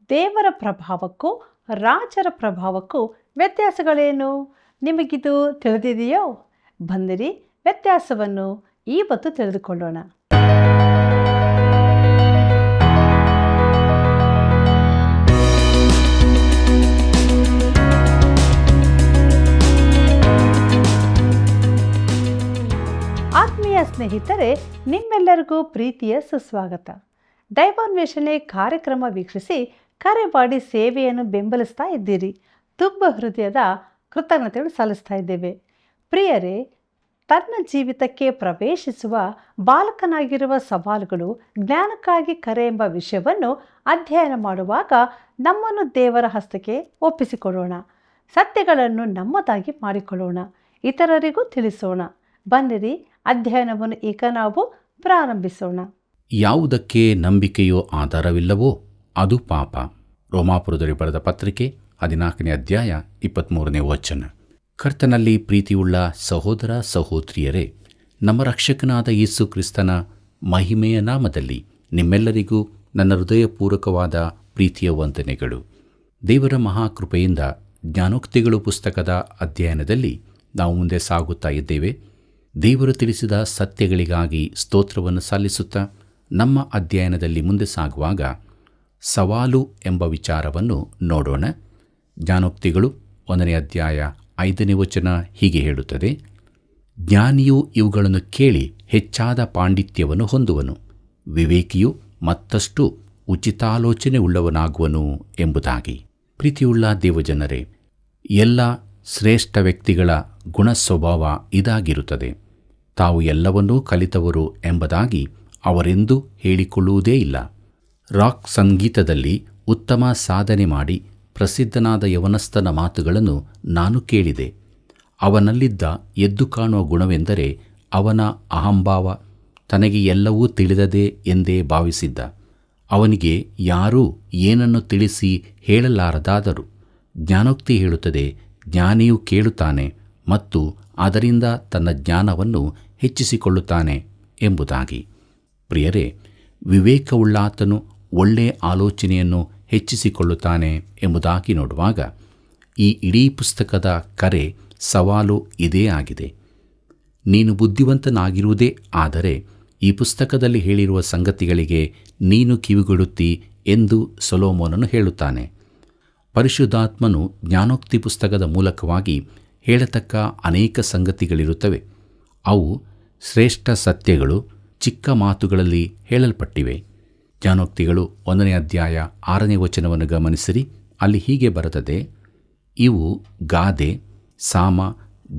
ದೇವರ ಪ್ರಭಾವಕ್ಕೂ ರಾಜರ ಪ್ರಭಾವಕ್ಕೂ ವ್ಯತ್ಯಾಸಗಳೇನು? ನಿಮಗಿದು ತಿಳಿದಿದೆಯೋ? ಬಂದಿರಿ ವ್ಯತ್ಯಾಸವನ್ನು ಇವತ್ತು ತಿಳಿದುಕೊಳ್ಳೋಣ. ಆತ್ಮೀಯ ಸ್ನೇಹಿತರೆ, ನಿಮ್ಮೆಲ್ಲರಿಗೂ ಪ್ರೀತಿಯ ಸುಸ್ವಾಗತ. ದೈವಾನ್ವೇಷಣೆ ಕಾರ್ಯಕ್ರಮ ವೀಕ್ಷಿಸಿ ಕರೆ ಮಾಡಿ ಸೇವೆಯನ್ನು ಬೆಂಬಲಿಸ್ತಾ ಇದ್ದೀರಿ. ತುಂಬ ಹೃದಯದ ಕೃತಜ್ಞತೆಗಳು ಸಲ್ಲಿಸ್ತಾ ಇದ್ದೇವೆ. ಪ್ರಿಯರೇ, ತನ್ನ ಜೀವಿತಕ್ಕೆ ಪ್ರವೇಶಿಸುವ ಬಾಲಕನಾಗಿರುವ ಸವಾಲುಗಳು ಜ್ಞಾನಕ್ಕಾಗಿ ಕರೆ ಎಂಬ ವಿಷಯವನ್ನು ಅಧ್ಯಯನ ಮಾಡುವಾಗ ನಮ್ಮನ್ನು ದೇವರ ಹಸ್ತಕ್ಕೆ ಒಪ್ಪಿಸಿಕೊಡೋಣ. ಸತ್ಯಗಳನ್ನು ನಮ್ಮದಾಗಿ ಮಾಡಿಕೊಳ್ಳೋಣ, ಇತರರಿಗೂ ತಿಳಿಸೋಣ. ಬನ್ನಿರಿ, ಅಧ್ಯಯನವನ್ನು ಈಗ ನಾವು ಪ್ರಾರಂಭಿಸೋಣ. ಯಾವುದಕ್ಕೆ ನಂಬಿಕೆಯೋ ಆಧಾರವಿಲ್ಲವೋ ಅದು ಪಾಪ. ರೋಮಾಪುರದವರಿಗೆ ಬರೆದ ಪತ್ರಿಕೆ 14ನೇ ಅಧ್ಯಾಯ 23ನೇ ವಚನ. ಕರ್ತನಲ್ಲಿ ಪ್ರೀತಿಯುಳ್ಳ ಸಹೋದರ ಸಹೋದರಿಯರೇ, ನಮ್ಮ ರಕ್ಷಕನಾದ ಯೇಸು ಕ್ರಿಸ್ತನ ಮಹಿಮೆಯ ನಾಮದಲ್ಲಿ ನಿಮ್ಮೆಲ್ಲರಿಗೂ ನನ್ನ ಹೃದಯಪೂರ್ವಕವಾದ ಪ್ರೀತಿಯ ವಂದನೆಗಳು. ದೇವರ ಮಹಾಕೃಪೆಯಿಂದ ಜ್ಞಾನೋಕ್ತಿಗಳು ಪುಸ್ತಕದ ಅಧ್ಯಯನದಲ್ಲಿ ನಾವು ಮುಂದೆ ಸಾಗುತ್ತಾ ಇದ್ದೇವೆ. ದೇವರು ತಿಳಿಸಿದ ಸತ್ಯಗಳಿಗಾಗಿ ಸ್ತೋತ್ರವನ್ನು ಸಲ್ಲಿಸುತ್ತಾ ನಮ್ಮ ಅಧ್ಯಯನದಲ್ಲಿ ಮುಂದೆ ಸಾಗುವಾಗ ಸವಾಲು ಎಂಬ ವಿಚಾರವನ್ನು ನೋಡೋಣ. ಜ್ಞಾನೋಕ್ತಿಗಳು 1ನೇ ಅಧ್ಯಾಯ 5ನೇ ವಚನ ಹೀಗೆ ಹೇಳುತ್ತದೆ: ಜ್ಞಾನಿಯು ಇವುಗಳನ್ನು ಕೇಳಿ ಹೆಚ್ಚಾದ ಪಾಂಡಿತ್ಯವನ್ನು ಹೊಂದುವನು, ವಿವೇಕಿಯು ಮತ್ತಷ್ಟು ಉಚಿತಾಲೋಚನೆ ಉಳ್ಳವನಾಗುವನು ಎಂಬುದಾಗಿ. ಪ್ರೀತಿಯುಳ್ಳ ದೇವಜನರೇ, ಎಲ್ಲ ಶ್ರೇಷ್ಠ ವ್ಯಕ್ತಿಗಳ ಗುಣಸ್ವಭಾವ ಇದಾಗಿರುತ್ತದೆ. ತಾವು ಎಲ್ಲವನ್ನೂ ಕಲಿತವರು ಎಂಬುದಾಗಿ ಅವರೆಂದೂ ಹೇಳಿಕೊಳ್ಳುವುದೇ ಇಲ್ಲ. ರಾಕ್ ಸಂಗೀತದಲ್ಲಿ ಉತ್ತಮ ಸಾಧನೆ ಮಾಡಿ ಪ್ರಸಿದ್ಧನಾದ ಯವನಸ್ಥನ ಮಾತುಗಳನ್ನು ನಾನು ಕೇಳಿದೆ. ಅವನಲ್ಲಿದ್ದ ಎದ್ದು ಕಾಣುವ ಗುಣವೆಂದರೆ ಅವನ ಅಹಂಭಾವ. ತನಗೆ ಎಲ್ಲವೂ ತಿಳಿದದೆ ಎಂದೇ ಭಾವಿಸಿದ್ದ. ಅವನಿಗೆ ಯಾರೂ ಏನನ್ನು ತಿಳಿಸಿ ಹೇಳಲಾರದಾದರು. ಜ್ಞಾನೋಕ್ತಿ ಹೇಳುತ್ತದೆ, ಜ್ಞಾನಿಯು ಕೇಳುತ್ತಾನೆ ಮತ್ತು ಅದರಿಂದ ತನ್ನ ಜ್ಞಾನವನ್ನು ಹೆಚ್ಚಿಸಿಕೊಳ್ಳುತ್ತಾನೆ ಎಂಬುದಾಗಿ. ಪ್ರಿಯರೇ, ವಿವೇಕವುಳ್ಳಾತನು ಒಳ್ಳೆಯ ಆಲೋಚನೆಯನ್ನು ಹೆಚ್ಚಿಸಿಕೊಳ್ಳುತ್ತಾನೆ ಎಂಬುದಾಗಿ ನೋಡುವಾಗ ಈ ಇಡೀ ಪುಸ್ತಕದ ಕರೆ ಸವಾಲು ಇದೇ ಆಗಿದೆ. ನೀನು ಬುದ್ಧಿವಂತನಾಗಿರುವುದೇ ಆದರೆ ಈ ಪುಸ್ತಕದಲ್ಲಿ ಹೇಳಿರುವ ಸಂಗತಿಗಳಿಗೆ ನೀನು ಕಿವಿಗೊಡುತ್ತಿ ಎಂದು ಸೊಲೊಮೋನನು ಹೇಳುತ್ತಾನೆ. ಪರಿಶುದ್ಧಾತ್ಮನು ಜ್ಞಾನೋಕ್ತಿ ಪುಸ್ತಕದ ಮೂಲಕವಾಗಿ ಹೇಳತಕ್ಕ ಅನೇಕ ಸಂಗತಿಗಳಿರುತ್ತವೆ. ಅವು ಶ್ರೇಷ್ಠ ಸತ್ಯಗಳು ಚಿಕ್ಕ ಮಾತುಗಳಲ್ಲಿ ಹೇಳಲ್ಪಟ್ಟಿವೆ. ಜ್ಞಾನೋಕ್ತಿಗಳು 1ನೇ ಅಧ್ಯಾಯ 6ನೇ ವಚನವನ್ನು ಗಮನಿಸಿರಿ. ಅಲ್ಲಿ ಹೀಗೆ ಬರುತ್ತದೆ: ಇವು ಗಾದೆ, ಸಾಮ,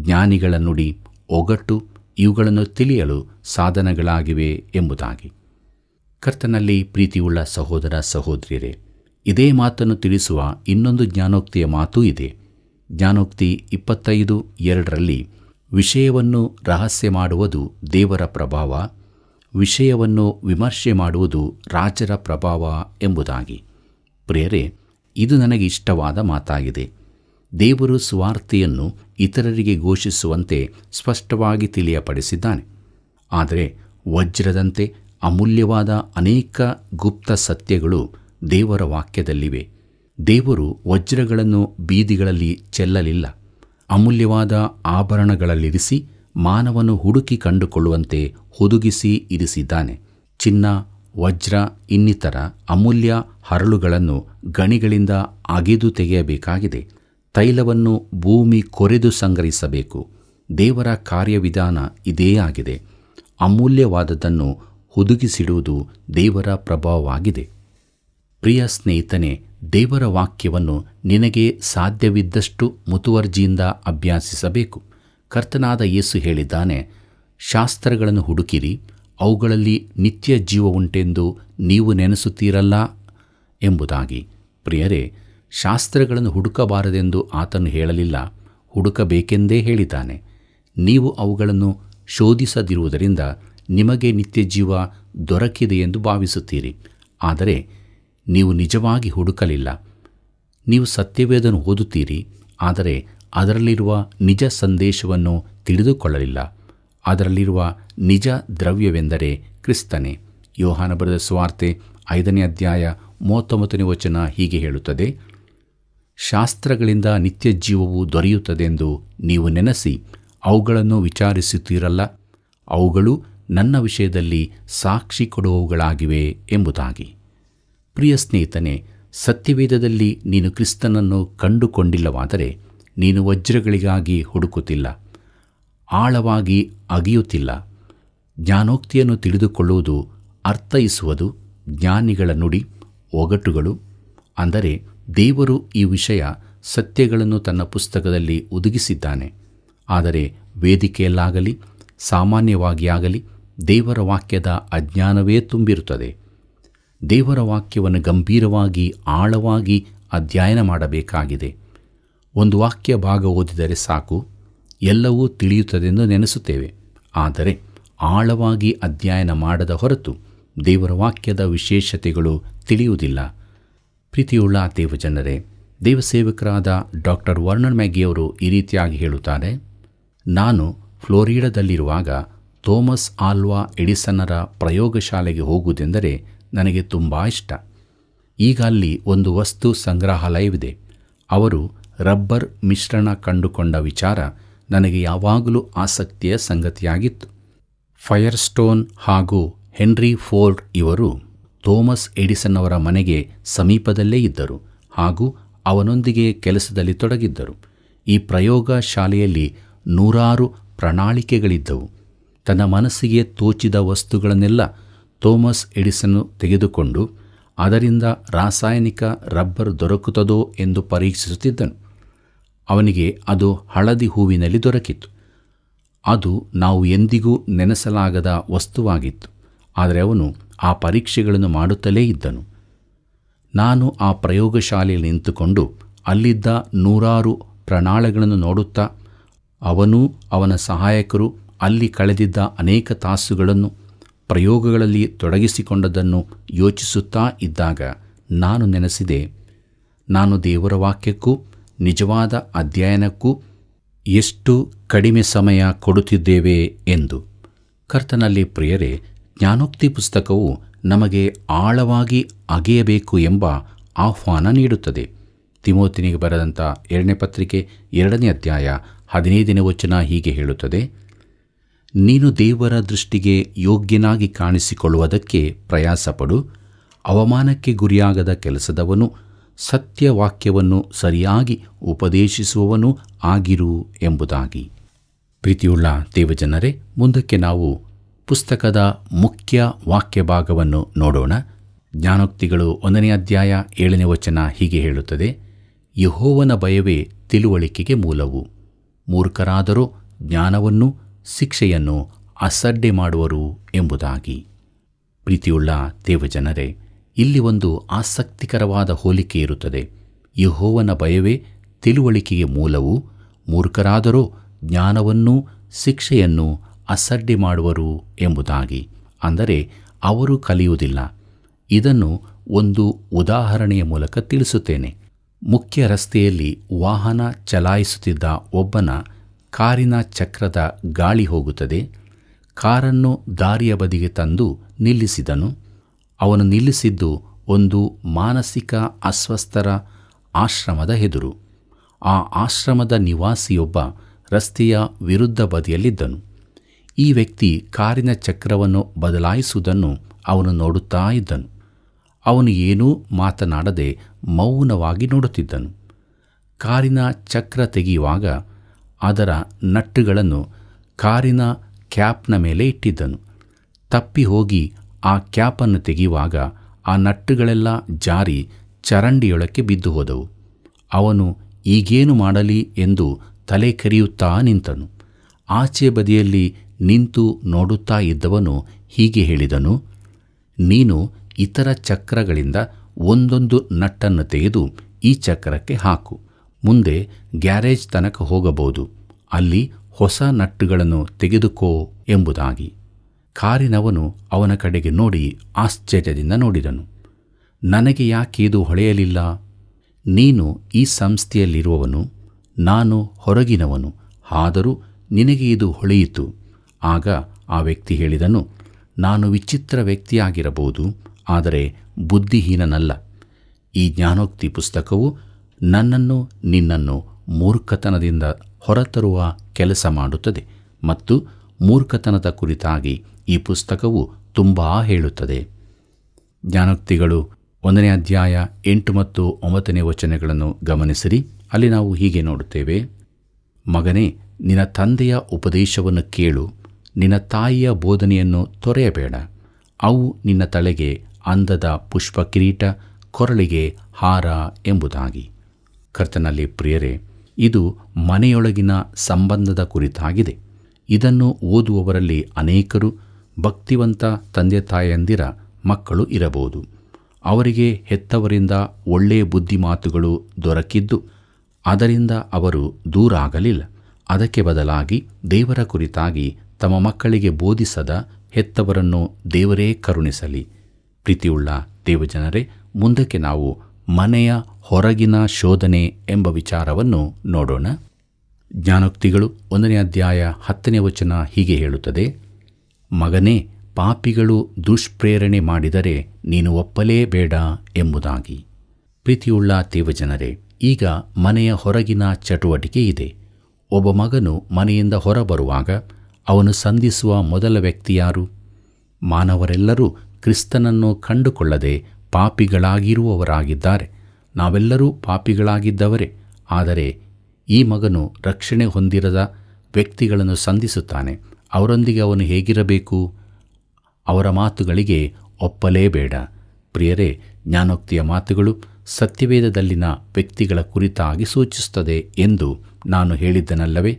ಜ್ಞಾನಿಗಳ ನುಡಿ, ಒಗಟು, ಇವುಗಳನ್ನು ತಿಳಿಯಲು ಸಾಧನಗಳಾಗಿವೆ ಎಂಬುದಾಗಿ. ಕರ್ತನಲ್ಲಿ ಪ್ರೀತಿಯುಳ್ಳ ಸಹೋದರ ಸಹೋದರಿಯರೇ, ಇದೇ ಮಾತನ್ನು ತಿಳಿಸುವ ಇನ್ನೊಂದು ಜ್ಞಾನೋಕ್ತಿಯ ಮಾತೂ ಇದೆ. ಜ್ಞಾನೋಕ್ತಿ 25:2ರಲ್ಲಿ ವಿಷಯವನ್ನು ರಹಸ್ಯ ಮಾಡುವುದು ದೇವರ ಪ್ರಭಾವ, ವಿಷಯವನ್ನು ವಿಮರ್ಶೆ ಮಾಡುವುದು ರಾಜರ ಪ್ರಭಾವ ಎಂಬುದಾಗಿ. ಪ್ರಿಯರೇ, ಇದು ನನಗೆ ಇಷ್ಟವಾದ ಮಾತಾಗಿದೆ. ದೇವರು ಸುವಾರ್ತೆಯನ್ನು ಇತರರಿಗೆ ಘೋಷಿಸುವಂತೆ ಸ್ಪಷ್ಟವಾಗಿ ತಿಳಿಯಪಡಿಸಿದ್ದಾನೆ. ಆದರೆ ವಜ್ರದಂತೆ ಅಮೂಲ್ಯವಾದ ಅನೇಕ ಗುಪ್ತ ಸತ್ಯಗಳು ದೇವರ ವಾಕ್ಯದಲ್ಲಿವೆ. ದೇವರು ವಜ್ರಗಳನ್ನು ಬೀದಿಗಳಲ್ಲಿ ಚೆಲ್ಲಲಿಲ್ಲ. ಅಮೂಲ್ಯವಾದ ಆಭರಣಗಳಲ್ಲಿರಿಸಿ ಮಾನವನು ಹುಡುಕಿ ಕಂಡುಕೊಳ್ಳುವಂತೆ ಹುದುಗಿಸಿ ಇರಿಸಿದ್ದಾನೆ. ಚಿನ್ನ, ವಜ್ರ ಇನ್ನಿತರ ಅಮೂಲ್ಯ ಹರಳುಗಳನ್ನು ಗಣಿಗಳಿಂದ ಅಗೆದು ತೆಗೆಯಬೇಕಾಗಿದೆ. ತೈಲವನ್ನು ಭೂಮಿ ಕೊರೆದು ಸಂಗ್ರಹಿಸಬೇಕು. ದೇವರ ಕಾರ್ಯವಿಧಾನ ಇದೇ ಆಗಿದೆ. ಅಮೂಲ್ಯವಾದದ್ದನ್ನು ಹುದುಗಿಸಿಡುವುದು ದೇವರ ಪ್ರಭಾವವಾಗಿದೆ. ಪ್ರಿಯ ಸ್ನೇಹಿತನೇ, ದೇವರ ವಾಕ್ಯವನ್ನು ನಿನಗೆ ಸಾಧ್ಯವಿದ್ದಷ್ಟು ಮುತುವರ್ಜಿಯಿಂದ ಅಭ್ಯಾಸಿಸಬೇಕು. ಕರ್ತನಾದ ಯೇಸು ಹೇಳಿದ್ದಾನೆ, ಶಾಸ್ತ್ರಗಳನ್ನು ಹುಡುಕಿರಿ, ಅವುಗಳಲ್ಲಿ ನಿತ್ಯ ಜೀವ ಉಂಟೆಂದು ನೀವು ನೆನೆಸುತ್ತೀರಲ್ಲ ಎಂಬುದಾಗಿ. ಪ್ರಿಯರೇ, ಶಾಸ್ತ್ರಗಳನ್ನು ಹುಡುಕಬಾರದೆಂದು ಆತನು ಹೇಳಲಿಲ್ಲ, ಹುಡುಕಬೇಕೆಂದೇ ಹೇಳಿದ್ದಾನೆ. ನೀವು ಅವುಗಳನ್ನು ಶೋಧಿಸದಿರುವುದರಿಂದ ನಿಮಗೆ ನಿತ್ಯ ಜೀವ ದೊರಕಿದೆ ಎಂದು ಭಾವಿಸುತ್ತೀರಿ. ಆದರೆ ನೀವು ನಿಜವಾಗಿ ಹುಡುಕಲಿಲ್ಲ. ನೀವು ಸತ್ಯವೇದನ್ನು ಓದುತ್ತೀರಿ, ಆದರೆ ಅದರಲ್ಲಿರುವ ನಿಜ ಸಂದೇಶವನ್ನು ತಿಳಿದುಕೊಳ್ಳಲಿಲ್ಲ. ಅದರಲ್ಲಿರುವ ನಿಜ ದ್ರವ್ಯವೆಂದರೆ ಕ್ರಿಸ್ತನೇ. ಯೋಹಾನ ಬರೆದ ಸುವಾರ್ತೆ 5ನೇ ಅಧ್ಯಾಯ 39ನೇ ವಚನ ಹೀಗೆ ಹೇಳುತ್ತದೆ, ಶಾಸ್ತ್ರಗಳಿಂದ ನಿತ್ಯ ಜೀವವು ದೊರೆಯುತ್ತದೆಂದು ನೀವು ನೆನೆಸಿ ಅವುಗಳನ್ನು ವಿಚಾರಿಸುತ್ತೀರಲ್ಲ, ಅವುಗಳು ನನ್ನ ವಿಷಯದಲ್ಲಿ ಸಾಕ್ಷಿ ಕೊಡುವವುಗಳಾಗಿವೆ ಎಂಬುದಾಗಿ. ಪ್ರಿಯ ಸ್ನೇಹಿತನೇ, ಸತ್ಯವೇದದಲ್ಲಿ ನೀನು ಕ್ರಿಸ್ತನನ್ನು ಕಂಡುಕೊಂಡಿಲ್ಲವಾದರೆ ನೀನು ವಜ್ರಗಳಿಗಾಗಿ ಹುಡುಕುತ್ತಿಲ್ಲ, ಆಳವಾಗಿ ಅಗಿಯುತ್ತಿಲ್ಲ. ಜ್ಞಾನೋಕ್ತಿಯನ್ನು ತಿಳಿದುಕೊಳ್ಳುವುದು, ಅರ್ಥೈಸುವುದು ಜ್ಞಾನಿಗಳ ನುಡಿ, ಒಗಟುಗಳು. ಅಂದರೆ ದೇವರು ಈ ವಿಷಯ ಸತ್ಯಗಳನ್ನು ತನ್ನ ಪುಸ್ತಕದಲ್ಲಿ ಒದಗಿಸಿದ್ದಾನೆ. ಆದರೆ ವೇದಿಕೆಯಲ್ಲಾಗಲಿ ಸಾಮಾನ್ಯವಾಗಿ ಆಗಲಿ ದೇವರ ವಾಕ್ಯದ ಅಜ್ಞಾನವೇ ತುಂಬಿರುತ್ತದೆ. ದೇವರ ವಾಕ್ಯವನ್ನು ಗಂಭೀರವಾಗಿ ಆಳವಾಗಿ ಅಧ್ಯಯನ ಮಾಡಬೇಕಾಗಿದೆ. ಒಂದು ವಾಕ್ಯ ಭಾಗ ಓದಿದರೆ ಸಾಕು, ಎಲ್ಲವೂ ತಿಳಿಯುತ್ತದೆಂದು ನೆನೆಸುತ್ತೇವೆ. ಆದರೆ ಆಳವಾಗಿ ಅಧ್ಯಯನ ಮಾಡದ ಹೊರತು ದೇವರ ವಾಕ್ಯದ ವಿಶೇಷತೆಗಳು ತಿಳಿಯುವುದಿಲ್ಲ. ಪ್ರೀತಿಯುಳ್ಳ ದೇವಜನರೇ, ದೇವಸೇವಕರಾದ ಡಾಕ್ಟರ್ ವರ್ನನ್ ಮ್ಯಾಗಿಯವರು ಈ ರೀತಿಯಾಗಿ ಹೇಳುತ್ತಾರೆ, ನಾನು ಫ್ಲೋರಿಡಾದಲ್ಲಿರುವಾಗ ಥೋಮಸ್ ಆಲ್ವಾ ಎಡಿಸನ್ನರ ಪ್ರಯೋಗಶಾಲೆಗೆ ಹೋಗುವುದೆಂದರೆ ನನಗೆ ತುಂಬ ಇಷ್ಟ. ಈಗ ಅಲ್ಲಿ ಒಂದು ವಸ್ತು ಸಂಗ್ರಹಾಲಯವಿದೆ. ಅವರು ರಬ್ಬರ್ ಮಿಶ್ರಣ ಕಂಡುಕೊಂಡ ವಿಚಾರ ನನಗೆ ಯಾವಾಗಲೂ ಆಸಕ್ತಿಯ ಸಂಗತಿಯಾಗಿತ್ತು. ಫೈರ್ಸ್ಟೋನ್ ಹಾಗೂ ಹೆನ್ರಿ ಫೋರ್ಡ್ ಇವರು ಥೋಮಸ್ ಎಡಿಸನ್ ಅವರ ಮನೆಗೆ ಸಮೀಪದಲ್ಲೇ ಇದ್ದರು ಹಾಗೂ ಅವನೊಂದಿಗೆ ಕೆಲಸದಲ್ಲಿ ತೊಡಗಿದ್ದರು. ಈ ಪ್ರಯೋಗ ಶಾಲೆಯಲ್ಲಿ ನೂರಾರು ಪ್ರಣಾಳಿಕೆಗಳಿದ್ದವು. ತನ್ನ ಮನಸ್ಸಿಗೆ ತೋಚಿದ ವಸ್ತುಗಳನ್ನೆಲ್ಲ ಥೋಮಸ್ ಎಡಿಸನ್ ತೆಗೆದುಕೊಂಡು ಅದರಿಂದ ರಾಸಾಯನಿಕ ರಬ್ಬರ್ ದೊರಕುತ್ತದೋ ಎಂದು ಪರೀಕ್ಷಿಸುತ್ತಿದ್ದನು. ಅವನಿಗೆ ಅದು ಹಳದಿ ಹೂವಿನಲ್ಲಿ ದೊರಕಿತ್ತು. ಅದು ನಾವು ಎಂದಿಗೂ ನೆನೆಸಲಾಗದ ವಸ್ತುವಾಗಿತ್ತು. ಆದರೆ ಅವನು ಆ ಪರೀಕ್ಷೆಗಳನ್ನು ಮಾಡುತ್ತಲೇ ಇದ್ದನು. ನಾನು ಆ ಪ್ರಯೋಗಶಾಲೆಯಲ್ಲಿ ನಿಂತುಕೊಂಡು ಅಲ್ಲಿದ್ದ ನೂರಾರು ಪ್ರಣಾಳಗಳನ್ನು ನೋಡುತ್ತಾ, ಅವನೂ ಅವನ ಸಹಾಯಕರು ಅಲ್ಲಿ ಕಳೆದಿದ್ದ ಅನೇಕ ತಾಸುಗಳನ್ನು ಪ್ರಯೋಗಗಳಲ್ಲಿ ತೊಡಗಿಸಿಕೊಂಡದ್ದನ್ನು ಯೋಚಿಸುತ್ತಾ ಇದ್ದಾಗ ನಾನು ನೆನೆಸಿದೆ, ನಾನು ದೇವರ ವಾಕ್ಯಕ್ಕೂ ನಿಜವಾದ ಅಧ್ಯಯನಕ್ಕೂ ಎಷ್ಟು ಕಡಿಮೆ ಸಮಯ ಕೊಡುತ್ತಿದ್ದೇವೆ ಎಂದು. ಕರ್ತನಲ್ಲಿ ಪ್ರಿಯರೇ, ಜ್ಞಾನೋಕ್ತಿ ಪುಸ್ತಕವು ನಮಗೆ ಆಳವಾಗಿ ಅಗೆಯಬೇಕು ಎಂಬ ಆಹ್ವಾನ ನೀಡುತ್ತದೆ. ತಿಮೋತಿನಿಗೆ ಬರೆದಂಥ 2ನೇ ಪತ್ರಿಕೆ 2ನೇ ಅಧ್ಯಾಯ 15ನೇ ವಚನ ಹೀಗೆ ಹೇಳುತ್ತದೆ, ನೀನು ದೇವರ ದೃಷ್ಟಿಗೆ ಯೋಗ್ಯನಾಗಿ ಕಾಣಿಸಿಕೊಳ್ಳುವುದಕ್ಕೆ ಪ್ರಯಾಸಪಡು, ಅವಮಾನಕ್ಕೆ ಗುರಿಯಾಗದ ಕೆಲಸದವನು, ಸತ್ಯವಾಕ್ಯವನ್ನು ಸರಿಯಾಗಿ ಉಪದೇಶಿಸುವವನೂ ಆಗಿರು ಎಂಬುದಾಗಿ. ಪ್ರೀತಿಯುಳ್ಳ ದೇವಜನರೇ, ಮುಂದಕ್ಕೆ ನಾವು ಪುಸ್ತಕದ ಮುಖ್ಯ ವಾಕ್ಯ ಭಾಗವನ್ನು ನೋಡೋಣ. ಜ್ಞಾನೋಕ್ತಿಗಳು 1ನೇ ಅಧ್ಯಾಯ 7ನೇ ವಚನ ಹೀಗೆ ಹೇಳುತ್ತದೆ, ಯೆಹೋವನ ಭಯವೇ ತಿಳುವಳಿಕೆಗೆ ಮೂಲವು, ಮೂರ್ಖರಾದರೂ ಜ್ಞಾನವನ್ನು ಶಿಕ್ಷೆಯನ್ನು ಅಸಡ್ಡೆ ಮಾಡುವರು ಎಂಬುದಾಗಿ. ಪ್ರೀತಿಯುಳ್ಳ ದೇವಜನರೇ, ಇಲ್ಲಿ ಒಂದು ಆಸಕ್ತಿಕರವಾದ ಹೋಲಿಕೆ ಇರುತ್ತದೆ. ಯೆಹೋವನ ಭಯವೇ ತಿಳುವಳಿಕೆಗೆ ಮೂಲವು, ಮೂರ್ಖರಾದರೂ ಜ್ಞಾನವನ್ನೂ ಶಿಕ್ಷೆಯನ್ನು ಅಸಡ್ಡೆ ಮಾಡುವರು ಎಂಬುದಾಗಿ. ಅಂದರೆ ಅವರು ಕಲಿಯುವುದಿಲ್ಲ. ಇದನ್ನು ಒಂದು ಉದಾಹರಣೆಯ ಮೂಲಕ ತಿಳಿಸುತ್ತೇನೆ. ಮುಖ್ಯ ರಸ್ತೆಯಲ್ಲಿ ವಾಹನ ಚಲಾಯಿಸುತ್ತಿದ್ದ ಒಬ್ಬನ ಕಾರಿನ ಚಕ್ರದ ಗಾಳಿ ಹೋಗುತ್ತದೆ. ಕಾರನ್ನು ದಾರಿಯ ಬದಿಗೆ ತಂದು ನಿಲ್ಲಿಸಿದನು. ಅವನು ನಿಲ್ಲಿಸಿದ್ದು ಒಂದು ಮಾನಸಿಕ ಅಸ್ವಸ್ಥರ ಆಶ್ರಮದ ಎದುರು. ಆ ಆಶ್ರಮದ ನಿವಾಸಿಯೊಬ್ಬ ರಸ್ತೆಯ ವಿರುದ್ಧ ಬದಿಯಲ್ಲಿದ್ದನು. ಈ ವ್ಯಕ್ತಿ ಕಾರಿನ ಚಕ್ರವನ್ನು ಬದಲಾಯಿಸುವುದನ್ನು ಅವನು ನೋಡುತ್ತಾ ಇದ್ದನು. ಅವನು ಏನೂ ಮಾತನಾಡದೆ ಮೌನವಾಗಿ ನೋಡುತ್ತಿದ್ದನು. ಕಾರಿನ ಚಕ್ರ ತೆಗೆಯುವಾಗ ಅದರ ನಟ್ಟುಗಳನ್ನು ಕಾರಿನ ಕ್ಯಾಪ್ನ ಮೇಲೆ ಇಟ್ಟಿದ್ದನು. ತಪ್ಪಿ ಹೋಗಿ ಆ ಕ್ಯಾಪನ್ನು ತೆಗೆಯುವಾಗ ಆ ನಟ್ಟುಗಳೆಲ್ಲ ಜಾರಿ ಚರಂಡಿಯೊಳಕ್ಕೆ ಬಿದ್ದು ಹೋದವು. ಅವನು ಈಗೇನು ಮಾಡಲಿ ಎಂದು ತಲೆ ಕೆರೆಯುತ್ತಾ ನಿಂತನು. ಆಚೆ ಬದಿಯಲ್ಲಿ ನಿಂತು ನೋಡುತ್ತಾ ಇದ್ದವನು ಹೀಗೆ ಹೇಳಿದನು, ನೀನು ಇತರ ಚಕ್ರಗಳಿಂದ ಒಂದೊಂದು ನಟ್ಟನ್ನು ತೆಗೆದು ಈ ಚಕ್ರಕ್ಕೆ ಹಾಕು. ಮುಂದೆ ಗ್ಯಾರೇಜ್ ತನಕ ಹೋಗಬಹುದು. ಅಲ್ಲಿ ಹೊಸ ನಟ್ಟುಗಳನ್ನು ತೆಗೆದುಕೋ ಎಂಬುದಾಗಿ. ಕಾರಿನವನು ಅವನ ಕಡೆಗೆ ನೋಡಿ ಆಶ್ಚರ್ಯದಿಂದ ನೋಡಿದನು. ನನಗೆ ಯಾಕೆ ಇದು ಹೊಳೆಯಲಿಲ್ಲ? ನೀನು ಈ ಸಂಸ್ಥೆಯಲ್ಲಿರುವವನು, ನಾನು ಹೊರಗಿನವನು, ಆದರೂ ನಿನಗೆ ಇದು ಹೊಳೆಯಿತು. ಆಗ ಆ ವ್ಯಕ್ತಿ ಹೇಳಿದನು, ನಾನು ವಿಚಿತ್ರ ವ್ಯಕ್ತಿಯಾಗಿರಬಹುದು, ಆದರೆ ಬುದ್ಧಿಹೀನನಲ್ಲ. ಈ ಜ್ಞಾನೋಕ್ತಿ ಪುಸ್ತಕವು ನನ್ನನ್ನು ನಿನ್ನನ್ನು ಮೂರ್ಖತನದಿಂದ ಹೊರತರುವ ಕೆಲಸ ಮಾಡುತ್ತದೆ ಮತ್ತು ಮೂರ್ಖತನದ ಕುರಿತಾಗಿ ಈ ಪುಸ್ತಕವು ತುಂಬ ಹೇಳುತ್ತದೆ. ಜ್ಞಾನೋಕ್ತಿಗಳು 1ನೇ ಅಧ್ಯಾಯ 8 ಮತ್ತು 9ನೇ ವಚನಗಳನ್ನು ಗಮನಿಸಿರಿ. ಅಲ್ಲಿ ನಾವು ಹೀಗೆ ನೋಡುತ್ತೇವೆ: ಮಗನೇ, ನಿನ್ನ ತಂದೆಯ ಉಪದೇಶವನ್ನು ಕೇಳು, ನಿನ್ನ ತಾಯಿಯ ಬೋಧನೆಯನ್ನು ತೊರೆಯಬೇಡ. ಅವು ನಿನ್ನ ತಲೆಗೆ ಅಂದದ ಪುಷ್ಪ ಕಿರೀಟ, ಕೊರಳಿಗೆ ಹಾರ ಎಂಬುದಾಗಿ. ಕರ್ತನಲ್ಲಿ ಪ್ರಿಯರೇ, ಇದು ಮನೆಯೊಳಗಿನ ಸಂಬಂಧದ ಕುರಿತಾಗಿದೆ. ಇದನ್ನು ಓದುವವರಲ್ಲಿ ಅನೇಕರು ಭಕ್ತಿವಂತ ತಂದೆ ತಾಯಂದಿರ ಮಕ್ಕಳು ಇರಬಹುದು. ಅವರಿಗೆ ಹೆತ್ತವರಿಂದ ಒಳ್ಳೆಯ ಬುದ್ಧಿ ಮಾತುಗಳು ದೊರಕಿದ್ದು ಅದರಿಂದ ಅವರು ದೂರ ಆಗಲಿಲ್ಲ. ಅದಕ್ಕೆ ಬದಲಾಗಿ ದೇವರ ಕುರಿತಾಗಿ ತಮ್ಮ ಮಕ್ಕಳಿಗೆ ಬೋಧಿಸದ ಹೆತ್ತವರನ್ನು ದೇವರೇ ಕರುಣಿಸಲಿ. ಪ್ರೀತಿಯುಳ್ಳ ದೇವಜನರೇ, ಮುಂದಕ್ಕೆ ನಾವು ಮನೆಯ ಹೊರಗಿನ ಶೋಧನೆ ಎಂಬ ವಿಚಾರವನ್ನು ನೋಡೋಣ. ಜ್ಞಾನೋಕ್ತಿಗಳು 1ನೇ ಅಧ್ಯಾಯ 10ನೇ ವಚನ ಹೀಗೆ ಹೇಳುತ್ತದೆ: ಮಗನೇ, ಪಾಪಿಗಳು ದುಷ್ಪ್ರೇರಣೆ ಮಾಡಿದರೆ ನೀನು ಒಪ್ಪಲೇಬೇಡ ಎಂಬುದಾಗಿ. ಪ್ರೀತಿಯುಳ್ಳ ದೇವಜನರೇ, ಈಗ ಮನೆಯ ಹೊರಗಿನ ಚಟುವಟಿಕೆ ಇದೆ. ಒಬ್ಬ ಮಗನು ಮನೆಯಿಂದ ಹೊರಬರುವಾಗ ಅವನು ಸಂಧಿಸುವ ಮೊದಲ ವ್ಯಕ್ತಿ ಯಾರು? ಮಾನವರೆಲ್ಲರೂ ಕ್ರಿಸ್ತನನ್ನು ಕಂಡುಕೊಳ್ಳದೆ ಪಾಪಿಗಳಾಗಿರುವವರಾಗಿದ್ದಾರೆ. ನಾವೆಲ್ಲರೂ ಪಾಪಿಗಳಾಗಿದ್ದವರೇ. ಆದರೆ ಈ ಮಗನು ರಕ್ಷಣೆ ಹೊಂದಿರದ ವ್ಯಕ್ತಿಗಳನ್ನು ಸಂಧಿಸುತ್ತಾನೆ. ಅವರೊಂದಿಗೆ ಅವನು ಹೇಗಿರಬೇಕು? ಅವರ ಮಾತುಗಳಿಗೆ ಒಪ್ಪಲೇಬೇಡ. ಪ್ರಿಯರೇ, ಜ್ಞಾನೋಕ್ತಿಯ ಮಾತುಗಳು ಸತ್ಯವೇದದಲ್ಲಿನ ವ್ಯಕ್ತಿಗಳ ಕುರಿತಾಗಿ ಸೂಚಿಸುತ್ತದೆ ಎಂದು ನಾನು ಹೇಳಿದ್ದನಲ್ಲವೇ?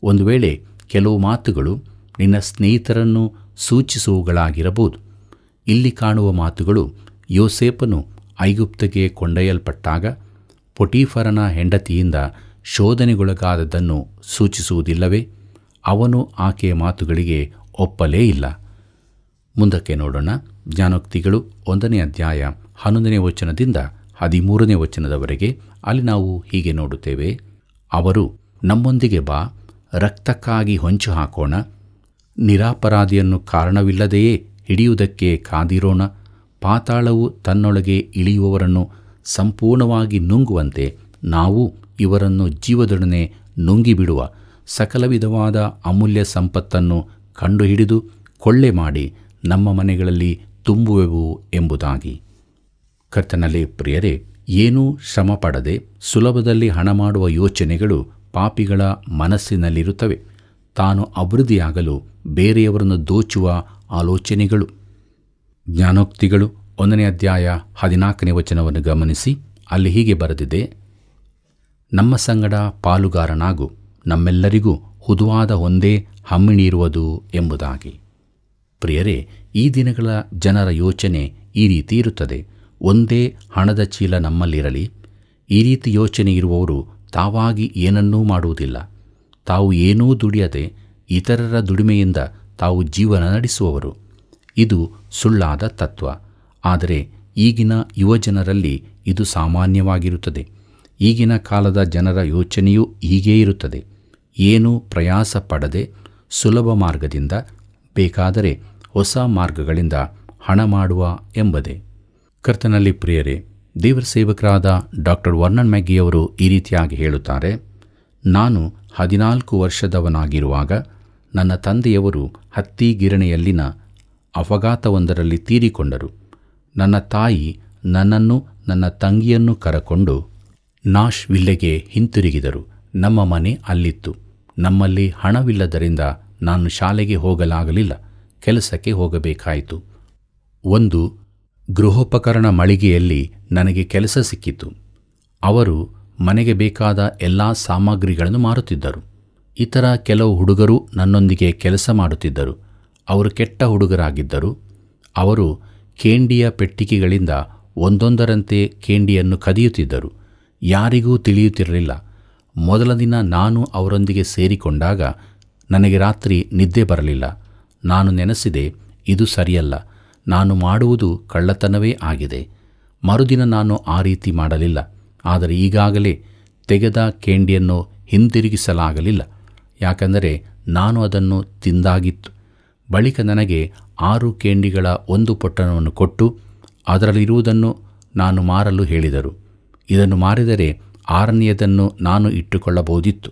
ಒಂದು ವೇಳೆ ಕೆಲವು ಮಾತುಗಳು ನಿನ್ನ ಸ್ನೇಹಿತರನ್ನು ಸೂಚಿಸುವವುಗಳಾಗಿರಬಹುದು. ಇಲ್ಲಿ ಕಾಣುವ ಮಾತುಗಳು ಯೋಸೇಫನು ಐಗುಪ್ತಕ್ಕೆ ಕೊಂಡೊಯ್ಯಲ್ಪಟ್ಟಾಗ ಪೊಟೀಫರನ ಹೆಂಡತಿಯಿಂದ ಶೋಧನೆಗೊಳಗಾದದ್ದನ್ನು ಸೂಚಿಸುವುದಿಲ್ಲವೇ? ಅವನು ಆಕೆಯ ಮಾತುಗಳಿಗೆ ಒಪ್ಪಲೇ ಇಲ್ಲ. ಮುಂದಕ್ಕೆ ನೋಡೋಣ. ಜ್ಞಾನೋಕ್ತಿಗಳು 1ನೇ ಅಧ್ಯಾಯ 11ನೇ ವಚನದಿಂದ 13ನೇ ವಚನದವರೆಗೆ. ಅಲ್ಲಿ ನಾವು ಹೀಗೆ ನೋಡುತ್ತೇವೆ: ಅವರು ನಮ್ಮೊಂದಿಗೆ ಬಾ, ರಕ್ತಕ್ಕಾಗಿ ಹೊಂಚು ಹಾಕೋಣ, ನಿರಪರಾಧಿಯನ್ನು ಕಾರಣವಿಲ್ಲದೆಯೇ ಹಿಡಿಯುವುದಕ್ಕೆ ಕಾದಿರೋಣ. ಪಾತಾಳವು ತನ್ನೊಳಗೆ ಇಳಿಯುವವರನ್ನು ಸಂಪೂರ್ಣವಾಗಿ ನುಂಗುವಂತೆ ನಾವು ಇವರನ್ನು ಜೀವದೊಡನೆ ನುಂಗಿಬಿಡುವ ಸಕಲ ವಿಧವಾದ ಅಮೂಲ್ಯ ಸಂಪತ್ತನ್ನು ಕಂಡುಹಿಡಿದು ಕೊಳ್ಳೆ ಮಾಡಿ ನಮ್ಮ ಮನೆಗಳಲ್ಲಿ ತುಂಬುವೆವು ಎಂಬುದಾಗಿ. ಕರ್ತನಲ್ಲಿ ಪ್ರಿಯರೇ, ಏನೂ ಶ್ರಮಪಡದೆ ಸುಲಭದಲ್ಲಿ ಹಣ ಮಾಡುವ ಯೋಚನೆಗಳು ಪಾಪಿಗಳ ಮನಸ್ಸಿನಲ್ಲಿರುತ್ತವೆ. ತಾನು ಅಭಿವೃದ್ಧಿಯಾಗಲು ಬೇರೆಯವರನ್ನು ದೋಚುವ ಆಲೋಚನೆಗಳು. ಜ್ಞಾನೋಕ್ತಿಗಳು 1ನೇ ಅಧ್ಯಾಯ 14ನೇ ವಚನವನ್ನು ಗಮನಿಸಿ. ಅಲ್ಲಿ ಹೀಗೆ ಬರೆದಿದೆ: ನಮ್ಮ ಸಂಗಡ ಪಾಲುಗಾರನಾಗು, ನಮ್ಮೆಲ್ಲರಿಗೂ ಹುದುವಾದ ಒಂದೇ ಹಮ್ಮಿಣಿಯಿರುವುದು ಎಂಬುದಾಗಿ. ಪ್ರಿಯರೇ, ಈ ದಿನಗಳ ಜನರ ಯೋಚನೆ ಈ ರೀತಿ ಇರುತ್ತದೆ: ಒಂದೇ ಹಣದ ಚೀಲ ನಮ್ಮಲ್ಲಿರಲಿ. ಈ ರೀತಿ ಯೋಚನೆ ಇರುವವರು ತಾವಾಗಿ ಏನನ್ನೂ ಮಾಡುವುದಿಲ್ಲ. ತಾವು ಏನೂ ದುಡಿಯದೆ ಇತರರ ದುಡಿಮೆಯಿಂದ ತಾವು ಜೀವನ ನಡೆಸುವವರು. ಇದು ಸುಳ್ಳಾದ ತತ್ವ. ಆದರೆ ಈಗಿನ ಯುವಜನರಲ್ಲಿ ಇದು ಸಾಮಾನ್ಯವಾಗಿರುತ್ತದೆ. ಈಗಿನ ಕಾಲದ ಜನರ ಯೋಚನೆಯೂ ಹೀಗೇ ಇರುತ್ತದೆ. ಏನೂ ಪ್ರಯಾಸ ಪಡದೆ ಸುಲಭ ಮಾರ್ಗದಿಂದ, ಬೇಕಾದರೆ ಹೊಸ ಮಾರ್ಗಗಳಿಂದ ಹಣ ಮಾಡುವ ಎಂಬುದೇ. ಕರ್ತನಲ್ಲಿ ಪ್ರಿಯರೇ, ದೇವರ ಸೇವಕರಾದ ಡಾಕ್ಟರ್ ವರ್ನನ್ ಮ್ಯಾಗಿಯವರು ಈ ರೀತಿಯಾಗಿ ಹೇಳುತ್ತಾರೆ: ನಾನು 14 ವರ್ಷದವನಾಗಿರುವಾಗ ನನ್ನ ತಂದೆಯವರು ಹತ್ತಿ ಗಿರಣಿಯಲ್ಲಿನ ಅಪಘಾತವೊಂದರಲ್ಲಿ ತೀರಿಕೊಂಡರು. ನನ್ನ ತಾಯಿ ನನ್ನನ್ನು ನನ್ನ ತಂಗಿಯನ್ನು ಕರಕೊಂಡು ನಾಶ್ವಿಲ್ಲೆಗೆ ಹಿಂತಿರುಗಿದರು. ನಮ್ಮ ಮನೆ ಅಲ್ಲಿತ್ತು. ನಮ್ಮಲ್ಲಿ ಹಣವಿಲ್ಲದರಿಂದ ನಾನು ಶಾಲೆಗೆ ಹೋಗಲಾಗಲಿಲ್ಲ. ಕೆಲಸಕ್ಕೆ ಹೋಗಬೇಕಾಯಿತು. ಒಂದು ಗೃಹೋಪಕರಣ ಮಳಿಗೆಯಲ್ಲಿ ನನಗೆ ಕೆಲಸ ಸಿಕ್ಕಿತು. ಅವರು ಮನೆಗೆ ಬೇಕಾದ ಎಲ್ಲ ಸಾಮಗ್ರಿಗಳನ್ನು ಮಾರುತ್ತಿದ್ದರು. ಇತರ ಕೆಲವು ಹುಡುಗರು ನನ್ನೊಂದಿಗೆ ಕೆಲಸ ಮಾಡುತ್ತಿದ್ದರು. ಅವರು ಕೆಟ್ಟ ಹುಡುಗರಾಗಿದ್ದರು. ಅವರು ಕೇಂಡಿಯ ಪೆಟ್ಟಿಗೆಗಳಿಂದ ಒಂದೊಂದರಂತೆ ಕೇಂಡಿಯನ್ನು ಕದಿಯುತ್ತಿದ್ದರು. ಯಾರಿಗೂ ತಿಳಿಯುತ್ತಿರಲಿಲ್ಲ. ಮೊದಲ ದಿನ ನಾನು ಅವರೊಂದಿಗೆ ಸೇರಿಕೊಂಡಾಗ ನನಗೆ ರಾತ್ರಿ ನಿದ್ದೆ ಬರಲಿಲ್ಲ. ನಾನು ನೆನೆಸಿದೆ, ಇದು ಸರಿಯಲ್ಲ, ನಾನು ಮಾಡುವುದು ಕಳ್ಳತನವೇ ಆಗಿದೆ. ಮರುದಿನ ನಾನು ಆ ರೀತಿ ಮಾಡಲಿಲ್ಲ. ಆದರೆ ಈಗಾಗಲೇ ತೆಗೆದ ಕೇಂಡಿಯನ್ನು ಹಿಂದಿರುಗಿಸಲಾಗಲಿಲ್ಲ, ಯಾಕೆಂದರೆ ನಾನು ಅದನ್ನು ತಿಂದಾಗಿತ್ತು. ಬಳಿಕ ನನಗೆ 6 ಕೇಂಡಿಗಳ ಒಂದು ಪೊಟ್ಟಣವನ್ನು ಕೊಟ್ಟು ಅದರಲ್ಲಿರುವುದನ್ನು ನಾನು ಮಾರಲು ಹೇಳಿದರು. ಇದನ್ನು ಮಾರಿದರೆ 6ನೇಯದನ್ನು ನಾನು ಇಟ್ಟುಕೊಳ್ಳಬಹುದಿತ್ತು.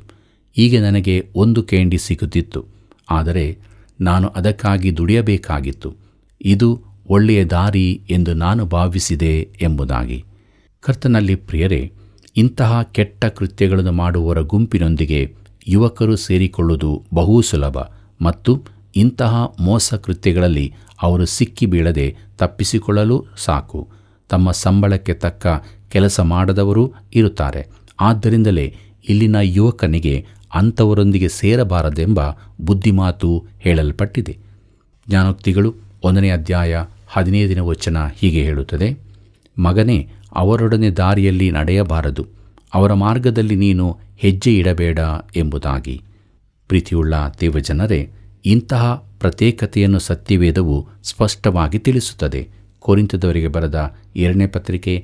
ಈಗ ನನಗೆ 1 ಕೇಂಡಿ ಸಿಗುತ್ತಿತ್ತು. ಆದರೆ ನಾನು ಅದಕ್ಕಾಗಿ ದುಡಿಯಬೇಕಾಗಿತ್ತು. ಇದು ಒಳ್ಳೆಯ ದಾರಿ ಎಂದು ನಾನು ಭಾವಿಸಿದೆ ಎಂಬುದಾಗಿ. ಕರ್ತನಲ್ಲಿ ಪ್ರಿಯರೇ, ಇಂತಹ ಕೆಟ್ಟ ಕೃತ್ಯಗಳನ್ನು ಮಾಡುವವರ ಗುಂಪಿನೊಂದಿಗೆ ಯುವಕರು ಸೇರಿಕೊಳ್ಳುವುದು ಬಹು ಸುಲಭ ಮತ್ತು ಇಂತಹ ಮೋಸ ಕೃತ್ಯಗಳಲ್ಲಿ ಅವರು ಸಿಕ್ಕಿ ಬೀಳದೆ ತಪ್ಪಿಸಿಕೊಳ್ಳಲು ಸಾಕು. ತಮ್ಮ ಸಂಬಳಕ್ಕೆ ತಕ್ಕ ಕೆಲಸ ಮಾಡದವರೂ ಇರುತ್ತಾರೆ. ಆದ್ದರಿಂದಲೇ ಇಲ್ಲಿನ ಯುವಕನಿಗೆ ಅಂಥವರೊಂದಿಗೆ ಸೇರಬಾರದೆಂಬ ಬುದ್ಧಿಮಾತು ಹೇಳಲ್ಪಟ್ಟಿದೆ. ಜ್ಞಾನೋಕ್ತಿಗಳು 1ನೇ ಅಧ್ಯಾಯ 15ನೇ ವಚನ ಹೀಗೆ ಹೇಳುತ್ತದೆ: ಮಗನೇ, ಅವರೊಡನೆ ದಾರಿಯಲ್ಲಿ ನಡೆಯಬಾರದು, ಅವರ ಮಾರ್ಗದಲ್ಲಿ ನೀನು ಹೆಜ್ಜೆ ಇಡಬೇಡ ಎಂಬುದಾಗಿ. ಪ್ರೀತಿಯುಳ್ಳ ದೇವಜನರೇ, ಇಂತಹ ಪ್ರತ್ಯೇಕತೆಯನ್ನು ಸತ್ಯವೇದವು ಸ್ಪಷ್ಟವಾಗಿ ತಿಳಿಸುತ್ತದೆ. ಕೊರಿಂಥದವರಿಗೆ ಬರೆದ 2ನೇ ಪತ್ರಿಕೆ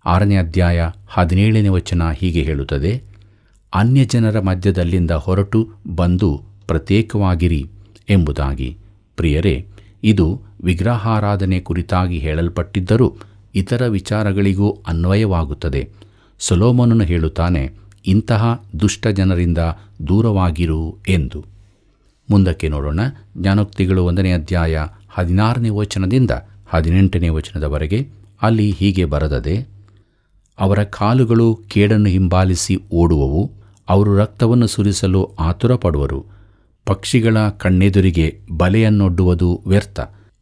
6ನೇ ಅಧ್ಯಾಯ 17ನೇ ವಚನ ಹೀಗೆ ಹೇಳುತ್ತದೆ: ಅನ್ಯಜನರ ಮಧ್ಯದಲ್ಲಿಂದ ಹೊರಟು ಬಂದು ಪ್ರತ್ಯೇಕವಾಗಿರಿ ಎಂಬುದಾಗಿ. ಪ್ರಿಯರೇ, ಇದು ವಿಗ್ರಹಾರಾಧನೆ ಕುರಿತಾಗಿ ಹೇಳಲ್ಪಟ್ಟಿದ್ದರೂ ಇತರ ವಿಚಾರಗಳಿಗೂ ಅನ್ವಯವಾಗುತ್ತದೆ. ಸೊಲೊಮೋನನು ಹೇಳುತ್ತಾನೆ, ಇಂತಹ ದುಷ್ಟ ಜನರಿಂದ ದೂರವಾಗಿರು ಎಂದು. ಮುಂದಕ್ಕೆ ನೋಡೋಣ. ಜ್ಞಾನೋಕ್ತಿಗಳು 1ನೇ ಅಧ್ಯಾಯ 16ನೇ ವಚನದಿಂದ 18ನೇ ವಚನದವರೆಗೆ. ಅಲ್ಲಿ ಹೀಗೆ ಬರೆದದೆ: ಅವರ ಕಾಲುಗಳು ಕೇಡನ್ನು ಹಿಂಬಾಲಿಸಿ ಓಡುವವು, ಅವರು ರಕ್ತವನ್ನು ಸುರಿಸಲು ಆತುರಪಡುವರು. ಪಕ್ಷಿಗಳ ಕಣ್ಣೆದುರಿಗೆ ಬಲೆಯನ್ನೊಡ್ಡುವುದು ವ್ಯರ್ಥ.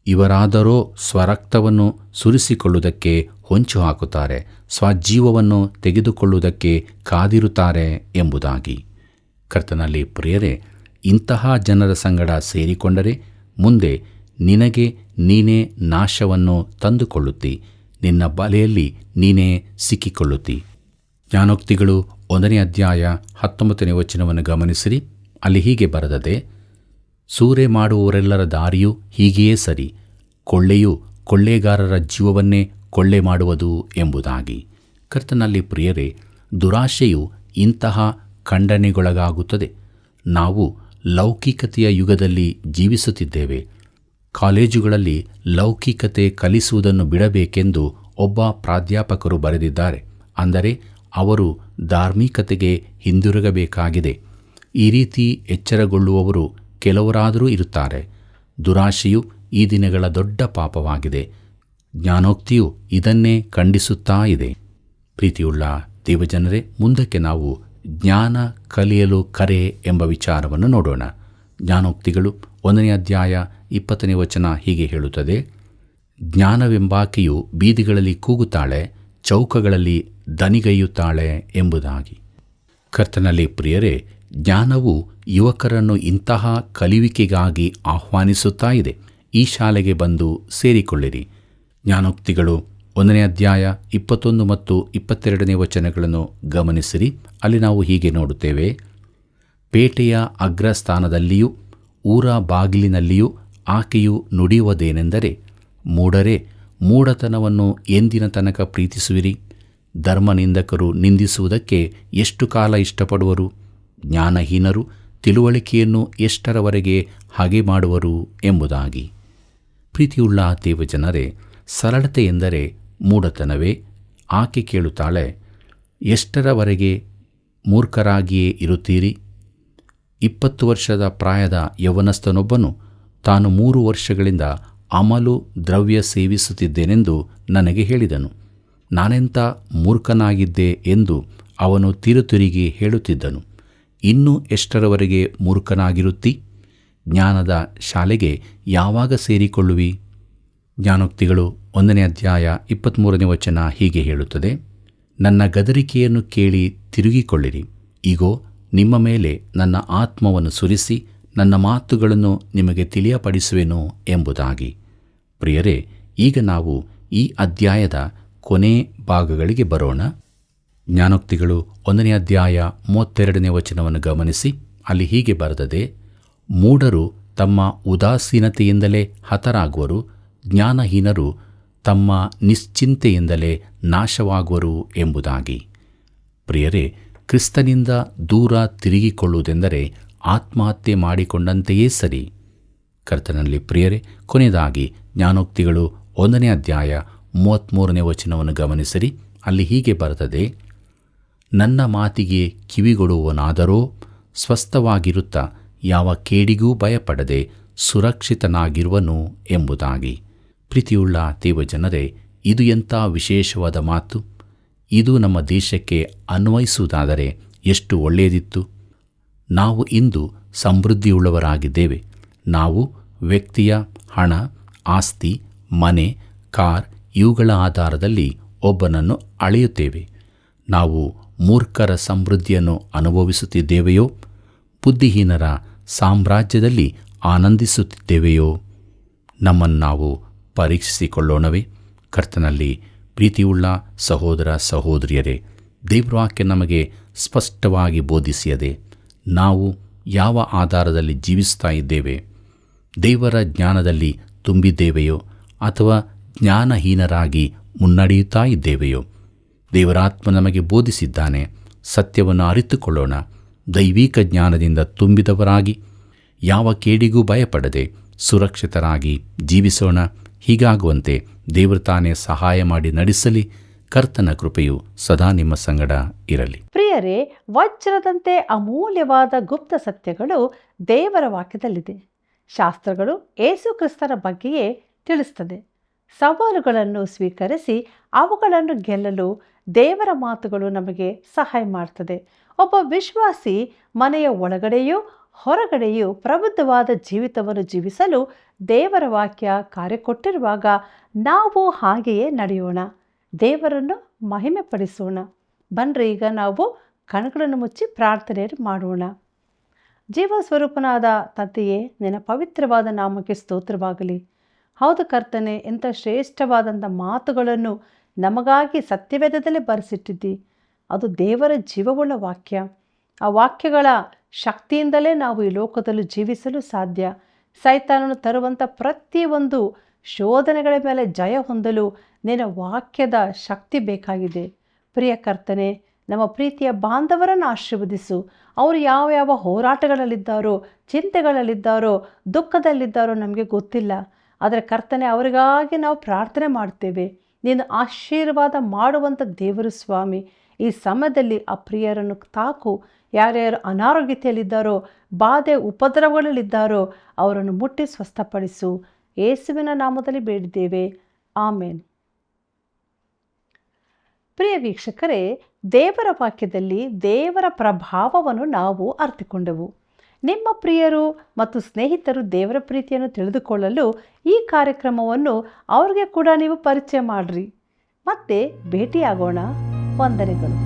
ಇವರಾದರೋ ಸ್ವರಕ್ತವನ್ನು ಸುರಿಸಿಕೊಳ್ಳುವುದಕ್ಕೆ ಹೊಂಚು ಹಾಕುತ್ತಾರೆ, ಸ್ವಜೀವವನ್ನು ತೆಗೆದುಕೊಳ್ಳುವುದಕ್ಕೆ ಕಾದಿರುತ್ತಾರೆ ಎಂಬುದಾಗಿ. ಕರ್ತನಲ್ಲಿ ಪ್ರಿಯರೇ, ಇಂತಹ ಜನರ ಸಂಗಡ ಸೇರಿಕೊಂಡರೆ ಮುಂದೆ ನಿನಗೆ ನೀನೇ ನಾಶವನ್ನು ತಂದುಕೊಳ್ಳುತ್ತಿ, ನಿನ್ನ ಬಲೆಯಲ್ಲಿ ನೀನೇ ಸಿಕ್ಕಿಕೊಳ್ಳುತ್ತಿ. ಜ್ಞಾನೋಕ್ತಿಗಳು 1ನೇ ಅಧ್ಯಾಯ 19ನೇ ವಚನವನ್ನು ಗಮನಿಸಿರಿ. ಅಲ್ಲಿ ಹೀಗೆ ಬರೆದದೆ: ಸೂರೆ ಮಾಡುವವರೆಲ್ಲರ ದಾರಿಯು ಹೀಗೆಯೇ ಸರಿ, ಕೊಳ್ಳೆಯು ಕೊಳ್ಳೆಗಾರರ ಜೀವವನ್ನೇ ಕೊಳ್ಳೆ ಮಾಡುವುದು ಎಂಬುದಾಗಿ. ಕರ್ತನಲ್ಲಿ ಪ್ರಿಯರೇ, ದುರಾಶೆಯು ಇಂತಹ ಖಂಡನೆಗೊಳಗಾಗುತ್ತದೆ. ನಾವು ಲೌಕಿಕತೆಯ ಯುಗದಲ್ಲಿ ಜೀವಿಸುತ್ತಿದ್ದೇವೆ. ಕಾಲೇಜುಗಳಲ್ಲಿ ಲೌಕಿಕತೆ ಕಲಿಸುವುದನ್ನು ಬಿಡಬೇಕೆಂದು ಒಬ್ಬ ಪ್ರಾಧ್ಯಾಪಕರು ಬರೆದಿದ್ದಾರೆ. ಅಂದರೆ ಅವರು ಧಾರ್ಮಿಕತೆಗೆ ಹಿಂದಿರುಗಬೇಕಾಗಿದೆ. ಈ ರೀತಿ ಎಚ್ಚರಗೊಳ್ಳುವವರು ಕೆಲವರಾದರೂ ಇರುತ್ತಾರೆ. ದುರಾಶೆಯು ಈ ದಿನಗಳ ದೊಡ್ಡ ಪಾಪವಾಗಿದೆ. ಜ್ಞಾನೋಕ್ತಿಯು ಇದನ್ನೇ ಖಂಡಿಸುತ್ತಾ ಇದೆ. ಪ್ರೀತಿಯುಳ್ಳ ದೇವಜನರೇ, ಮುಂದಕ್ಕೆ ನಾವು ಜ್ಞಾನ ಕಲಿಯಲು ಕರೆ ಎಂಬ ವಿಚಾರವನ್ನು ನೋಡೋಣ. ಜ್ಞಾನೋಕ್ತಿಗಳು 1ನೇ ಅಧ್ಯಾಯ 20ನೇ ವಚನ ಹೀಗೆ ಹೇಳುತ್ತದೆ: ಜ್ಞಾನವೆಂಬಾಕೆಯು ಬೀದಿಗಳಲ್ಲಿ ಕೂಗುತ್ತಾಳೆ, ಚೌಕಗಳಲ್ಲಿ ದನಿಗೈಯುತ್ತಾಳೆ ಎಂಬುದಾಗಿ. ಕರ್ತನಲ್ಲಿ ಪ್ರಿಯರೇ, ಜ್ಞಾನವು ಯುವಕರನ್ನು ಇಂತಹ ಕಲಿಯುವಿಕೆಗಾಗಿ ಆಹ್ವಾನಿಸುತ್ತಾ ಇದೆ. ಈ ಶಾಲೆಗೆ ಬಂದು ಸೇರಿಕೊಳ್ಳಿರಿ. ಜ್ಞಾನೋಕ್ತಿಗಳು 1ನೇ ಅಧ್ಯಾಯ 21 ಮತ್ತು 22ನೇ ವಚನಗಳನ್ನು ಗಮನಿಸಿರಿ. ಅಲ್ಲಿ ನಾವು ಹೀಗೆ ನೋಡುತ್ತೇವೆ: ಪೇಟೆಯ ಅಗ್ರಸ್ಥಾನದಲ್ಲಿಯೂ ಊರ ಬಾಗಿಲಿನಲ್ಲಿಯೂ ಆಕೆಯು ನುಡಿಯುವುದೇನೆಂದರೆ, ಮೂಢರೇ, ಮೂಢತನವನ್ನು ಎಂದಿನ ತನಕ ಪ್ರೀತಿಸುವಿರಿ? ಧರ್ಮನಿಂದಕರು ನಿಂದಿಸುವುದಕ್ಕೆ ಎಷ್ಟು ಕಾಲ ಇಷ್ಟಪಡುವರು? ಜ್ಞಾನಹೀನರು ತಿಳುವಳಿಕೆಯನ್ನು ಎಷ್ಟರವರೆಗೆ ಹಾಗೆ ಮಾಡುವರು ಎಂಬುದಾಗಿ. ಪ್ರೀತಿಯುಳ್ಳ ದೇವಜನರೇ, ಸರಳತೆ ಎಂದರೆ ಮೂಢತನವೇ? ಆಕೆ ಕೇಳುತ್ತಾಳೆ, ಎಷ್ಟರವರೆಗೆ ಮೂರ್ಖರಾಗಿಯೇ ಇರುತ್ತೀರಿ? 20 ವರ್ಷದ ಪ್ರಾಯದ ಯೌವನಸ್ಥನೊಬ್ಬನು ತಾನು 3 ವರ್ಷಗಳಿಂದ ಅಮಲು ದ್ರವ್ಯ ಸೇವಿಸುತ್ತಿದ್ದೇನೆಂದು ನನಗೆ ಹೇಳಿದನು. ನಾನೆಂಥ ಮೂರ್ಖನಾಗಿದ್ದೆ ಎಂದು ಅವನು ತಿರುತಿರುಗಿ ಹೇಳುತ್ತಿದ್ದನು. ಇನ್ನೂ ಎಷ್ಟರವರೆಗೆ ಮೂರ್ಖನಾಗಿರುತ್ತಿ? ಜ್ಞಾನದ ಶಾಲೆಗೆ ಯಾವಾಗ ಸೇರಿಕೊಳ್ಳುವಿ? ಜ್ಞಾನೋಕ್ತಿಗಳು 1ನೇ ಅಧ್ಯಾಯ 23ನೇ ವಚನ ಹೀಗೆ ಹೇಳುತ್ತದೆ: ನನ್ನ ಗದರಿಕೆಯನ್ನು ಕೇಳಿ ತಿರುಗಿಕೊಳ್ಳಿರಿ. ಇಗೋ, ನಿಮ್ಮ ಮೇಲೆ ನನ್ನ ಆತ್ಮವನ್ನು ಸುರಿಸಿ ನನ್ನ ಮಾತುಗಳನ್ನು ನಿಮಗೆ ತಿಳಿಯಪಡಿಸುವೆನು ಎಂಬುದಾಗಿ. ಪ್ರಿಯರೇ, ಈಗ ನಾವು ಈ ಅಧ್ಯಾಯದ ಕೊನೆ ಭಾಗಗಳಿಗೆ ಬರೋಣ. ಜ್ಞಾನೋಕ್ತಿಗಳು 1ನೇ ಅಧ್ಯಾಯ 32ನೇ ವಚನವನ್ನು ಗಮನಿಸಿ. ಅಲ್ಲಿ ಹೀಗೆ ಬರೆದದೆ: ಮೂಢರು ತಮ್ಮ ಉದಾಸೀನತೆಯಿಂದಲೇ ಹತರಾಗುವರು, ಜ್ಞಾನಹೀನರು ತಮ್ಮ ನಿಶ್ಚಿಂತೆಯಿಂದಲೇ ನಾಶವಾಗುವರು ಎಂಬುದಾಗಿ. ಪ್ರಿಯರೇ, ಕ್ರಿಸ್ತನಿಂದ ದೂರ ತಿರುಗಿಕೊಳ್ಳುವುದೆಂದರೆ ಆತ್ಮಹತ್ಯೆ ಮಾಡಿಕೊಂಡಂತೆಯೇ ಸರಿ. ಕರ್ತನಲ್ಲಿ ಪ್ರಿಯರೇ, ಕೊನೆಯದಾಗಿ ಜ್ಞಾನೋಕ್ತಿಗಳು 1ನೇ ಅಧ್ಯಾಯ 33ನೇ ವಚನವನ್ನು ಗಮನಿಸಿರಿ. ಅಲ್ಲಿ ಹೀಗೆ ಬರ್ತದೆ, ನನ್ನ ಮಾತಿಗೆ ಕಿವಿಗೊಡುವವನಾದರೋ ಸ್ವಸ್ಥವಾಗಿರುತ್ತಾ ಯಾವ ಕೇಡಿಗೂ ಭಯಪಡದೆ ಸುರಕ್ಷಿತನಾಗಿರುವನು ಎಂಬುದಾಗಿ. ಪ್ರೀತಿಯುಳ್ಳ ದೇವಜನರೇ, ಇದು ಎಂಥ ವಿಶೇಷವಾದ ಮಾತು! ಇದು ನಮ್ಮ ದೇಶಕ್ಕೆ ಅನ್ವಯಿಸುವುದಾದರೆ ಎಷ್ಟು ಒಳ್ಳೆಯದಿತ್ತು. ನಾವು ಇಂದು ಸಮೃದ್ಧಿಯುಳ್ಳವರಾಗಿದ್ದೇವೆ. ನಾವು ವ್ಯಕ್ತಿಯ ಹಣ, ಆಸ್ತಿ, ಮನೆ, ಕಾರ್ ಇವುಗಳ ಆಧಾರದಲ್ಲಿ ಒಬ್ಬನನ್ನು ಅಳೆಯುತ್ತೇವೆ. ನಾವು ಮೂರ್ಖರ ಸಮೃದ್ಧಿಯನ್ನು ಅನುಭವಿಸುತ್ತಿದ್ದೇವೆಯೋ, ಬುದ್ಧಿಹೀನರ ಸಾಮ್ರಾಜ್ಯದಲ್ಲಿ ಆನಂದಿಸುತ್ತಿದ್ದೇವೆಯೋ? ನಮ್ಮನ್ನು ನಾವು ಪರೀಕ್ಷಿಸಿಕೊಳ್ಳೋಣವೇ? ಕರ್ತನಲ್ಲಿ ಪ್ರೀತಿಯುಳ್ಳ ಸಹೋದರ ಸಹೋದರಿಯರೇ, ದೇವರ ವಾಕ್ಯ ನಮಗೆ ಸ್ಪಷ್ಟವಾಗಿ ಬೋಧಿಸಿಯದೆ ನಾವು ಯಾವ ಆಧಾರದಲ್ಲಿ ಜೀವಿಸ್ತಾ ಇದ್ದೇವೆ? ದೇವರ ಜ್ಞಾನದಲ್ಲಿ ತುಂಬಿದ್ದೇವೆಯೋ ಅಥವಾ ಜ್ಞಾನಹೀನರಾಗಿ ಮುನ್ನಡೆಯುತ್ತಾ ಇದ್ದೇವೆಯೋ? ದೇವರಾತ್ಮ ನಮಗೆ ಬೋಧಿಸಿದ್ದಾನೆ. ಸತ್ಯವನ್ನು ಅರಿತುಕೊಳ್ಳೋಣ. ದೈವಿಕ ಜ್ಞಾನದಿಂದ ತುಂಬಿದವರಾಗಿ ಯಾವ ಕೇಡಿಗೂ ಭಯಪಡದೆ ಸುರಕ್ಷಿತರಾಗಿ ಜೀವಿಸೋಣ. ಹೀಗಾಗುವಂತೆ ದೇವರು ತಾನೇ ಸಹಾಯ ಮಾಡಿ ನಡೆಸಲಿ. ಕರ್ತನ ಕೃಪೆಯು ಸದಾ ನಿಮ್ಮ ಸಂಗಡ ಇರಲಿ. ಪ್ರಿಯರೇ, ವಜ್ರದಂತೆ ಅಮೂಲ್ಯವಾದ ಗುಪ್ತ ಸತ್ಯಗಳು ದೇವರ ವಾಕ್ಯದಲ್ಲಿದೆ. ಶಾಸ್ತ್ರಗಳು ಯೇಸು ಕ್ರಿಸ್ತರ ಬಗ್ಗೆಯೇ ತಿಳಿಸ್ತದೆ. ಸವಾಲುಗಳನ್ನು ಸ್ವೀಕರಿಸಿ ಅವುಗಳನ್ನು ಗೆಲ್ಲಲು ದೇವರ ಮಾತುಗಳು ನಮಗೆ ಸಹಾಯ ಮಾಡ್ತದೆ. ಒಬ್ಬ ವಿಶ್ವಾಸಿ ಮನೆಯ ಒಳಗಡೆಯೂ ಹೊರಗಡೆಯೂ ಪ್ರಬುದ್ಧವಾದ ಜೀವಿತವನ್ನು ಜೀವಿಸಲು ದೇವರ ವಾಕ್ಯ ಕಾರ್ಯ ಕೊಟ್ಟಿರುವಾಗ ನಾವು ಹಾಗೆಯೇ ನಡೆಯೋಣ. ದೇವರನ್ನು ಮಹಿಮೆ ಪಡಿಸೋಣ. ಬನ್ರಿ, ಈಗ ನಾವು ಕಣ್ಗಳನ್ನು ಮುಚ್ಚಿ ಪ್ರಾರ್ಥನೆ ಮಾಡೋಣ. ಜೀವ ಸ್ವರೂಪನಾದ ತಂದೆಯೇ, ನಿನ್ನ ಪವಿತ್ರವಾದ ನಾಮಕ್ಕೆ ಸ್ತೋತ್ರವಾಗಲಿ. ಹೌದು ಕರ್ತನೆ, ಎಂಥ ಶ್ರೇಷ್ಠವಾದಂಥ ಮಾತುಗಳನ್ನು ನಮಗಾಗಿ ಸತ್ಯವೇದದಲ್ಲಿ ಬರೆಸಿಟ್ಟಿದ್ದಿ. ಅದು ದೇವರ ಜೀವವುಳ್ಳ ವಾಕ್ಯ. ಆ ವಾಕ್ಯಗಳ ಶಕ್ತಿಯಿಂದಲೇ ನಾವು ಈ ಲೋಕದಲ್ಲಿ ಜೀವಿಸಲು ಸಾಧ್ಯ. ಸೈತಾನನು ತರುವಂಥ ಪ್ರತಿಯೊಂದು ಶೋಧನೆಗಳ ಮೇಲೆ ಜಯ ಹೊಂದಲು ನಿನ್ನ ವಾಕ್ಯದ ಶಕ್ತಿ ಬೇಕಾಗಿದೆ. ಪ್ರಿಯ ಕರ್ತನೆ, ನಮ್ಮ ಪ್ರೀತಿಯ ಬಾಂಧವರನ್ನು ಆಶೀರ್ವದಿಸು. ಅವರು ಯಾವ ಯಾವ ಹೋರಾಟಗಳಲ್ಲಿದ್ದಾರೋ, ಚಿಂತೆಗಳಲ್ಲಿದ್ದಾರೋ, ದುಃಖದಲ್ಲಿದ್ದಾರೋ ನಮಗೆ ಗೊತ್ತಿಲ್ಲ. ಆದರೆ ಕರ್ತನೆ, ಅವರಿಗಾಗಿ ನಾವು ಪ್ರಾರ್ಥನೆ ಮಾಡ್ತೇವೆ. ನೀನು ಆಶೀರ್ವಾದ ಮಾಡುವಂಥ ದೇವರು ಸ್ವಾಮಿ. ಈ ಸಮಯದಲ್ಲಿ ಆ ಪ್ರಿಯರನ್ನು ತಾಕು. ಯಾರ್ಯಾರು ಅನಾರೋಗ್ಯತೆಯಲ್ಲಿದ್ದಾರೋ, ಬಾಧೆ ಉಪದ್ರವಗಳಲ್ಲಿದ್ದಾರೋ ಅವರನ್ನು ಮುಟ್ಟಿ ಸ್ವಸ್ಥಪಡಿಸು. ಯೇಸುವಿನ ನಾಮದಲ್ಲಿ ಬೇಡಿದ್ದೇವೆ, ಆಮೇನ್. ಪ್ರಿಯ ವೀಕ್ಷಕರೇ, ದೇವರ ವಾಕ್ಯದಲ್ಲಿ ದೇವರ ಪ್ರಭಾವವನ್ನು ನಾವು ಅರ್ಥಕೊಂಡೆವು. ನಿಮ್ಮ ಪ್ರಿಯರು ಮತ್ತು ಸ್ನೇಹಿತರು ದೇವರ ಪ್ರೀತಿಯನ್ನು ತಿಳಿದುಕೊಳ್ಳಲು ಈ ಕಾರ್ಯಕ್ರಮವನ್ನು ಅವ್ರಿಗೆ ಕೂಡ ನೀವು ಪರಿಚಯ ಮಾಡಿರಿ. ಮತ್ತೆ ಭೇಟಿಯಾಗೋಣ. ವಂದನೆಗಳು.